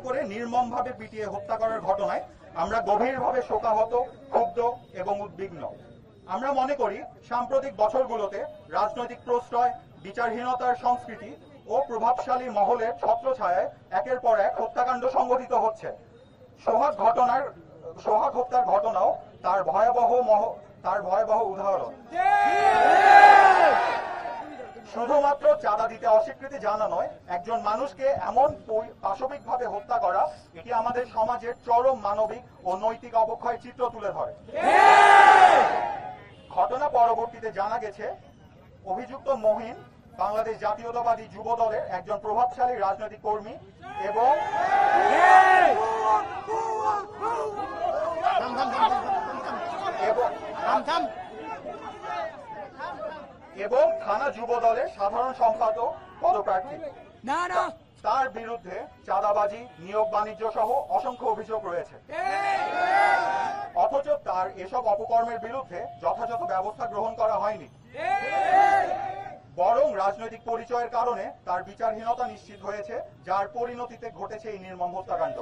করে নির্মমভাবে পিটিয়ে হত্যা করার ঘটনায় আমরা গভীরভাবে শোকাহত, ক্ষুব্ধ এবং উদ্বিগ্ন। আমরা মনে করি সাম্প্রতিক বছরগুলোতে রাজনৈতিক প্রশ্রয়, বিচারহীনতার সংস্কৃতি ও প্রভাবশালী মহলের ছত্রছায়ায় একের পর এক হত্যাকাণ্ড সংঘটিত হচ্ছে। সোহাগ হত্যার ঘটনাও তার ভয়াবহ উদাহরণ। শুধুমাত্র চাঁদা দিতে অস্বীকৃতি জানানোয় একজন মানুষকে এমন পাশবিকভাবে হত্যা করা, এটি আমাদের সমাজের চরম মানবিক ও নৈতিক অবক্ষয় চিত্র তুলে ধরে। ঘটনা পরবর্তীতে জানা গেছে অভিযুক্ত মহিন বাংলাদেশ জাতীয়তাবাদী যুব দলের একজন প্রভাবশালী রাজনৈতিক কর্মী এবং থানা যুব দলের সাধারণ সম্পাদক পদপ্রার্থী। তার বিরুদ্ধে চাঁদাবাজি, নিয়োগ বাণিজ্য সহ অসংখ্য অভিযোগ রয়েছে। অথচ তার এসব অপকর্মের বিরুদ্ধে যথাযথ ব্যবস্থা গ্রহণ করা হয়নি, বরং রাজনৈতিক পরিচয়ের কারণে তার বিচারহীনতা নিশ্চিত হয়েছে, যার পরিণতিতে ঘটেছে এই নির্মম হত্যাকাণ্ড।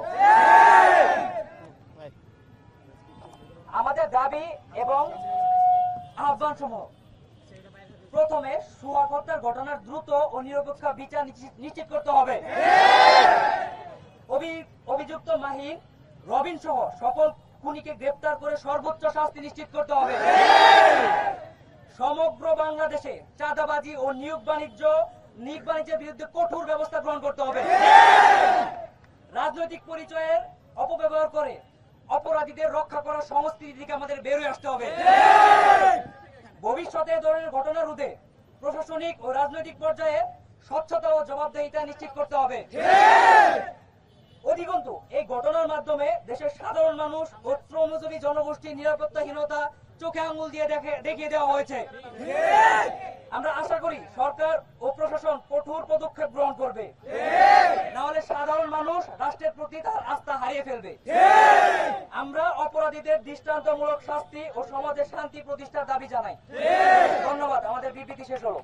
আমাদের দাবি এবং আহ্বান সমূহ: প্রথমে সোহাগ হত্যার ঘটনার দ্রুত ও নিরপেক্ষ বিচার নিশ্চিত করতে হবে। অভিযুক্ত মাহিন, রবিন সহ সকল খুনিকে গ্রেপ্তার করে সর্বোচ্চ শাস্তি নিশ্চিত করতে হবে। সমগ্র বাংলাদেশে চাঁদাবাজি ও নিয়োগ বাণিজ্যের বিরুদ্ধে কঠোর ব্যবস্থা গ্রহণ করতে হবে। রাজনৈতিক পরিচয়ের অপব্যবহার করে অপরাধীদের রক্ষা করার সংস্কৃতি থেকে আমাদের বেরিয়ে আসতে হবে। ভবিষ্যতে এ ধরনের ঘটনা রোধে প্রশাসনিক ও রাজনৈতিক পর্যায়ে স্বচ্ছতা ও জবাবদিহিতা নিশ্চিত করতে হবে। অধিকন্তু এই ঘটনার মাধ্যমে দেশের সাধারণ মানুষ ও শ্রমজীবী জনগোষ্ঠীর নিরাপত্তাহীনতা চোখে আঙ্গুল দিয়ে দেখিয়ে দেওয়া হয়েছে। আমরা আশা করি সরকার ও প্রশাসন কঠোর পদক্ষেপ গ্রহণ করবে, না হলে সাধারণ মানুষ রাষ্ট্রের প্রতি তার আস্থা হারিয়ে ফেলবে। আমরা অপরাধীদের দৃষ্টান্তমূলক শাস্তি ও সমাজের শান্তি প্রতিষ্ঠার দাবি জানাই। ধন্যবাদ। আমাদের বিবৃতি শেষ হলো।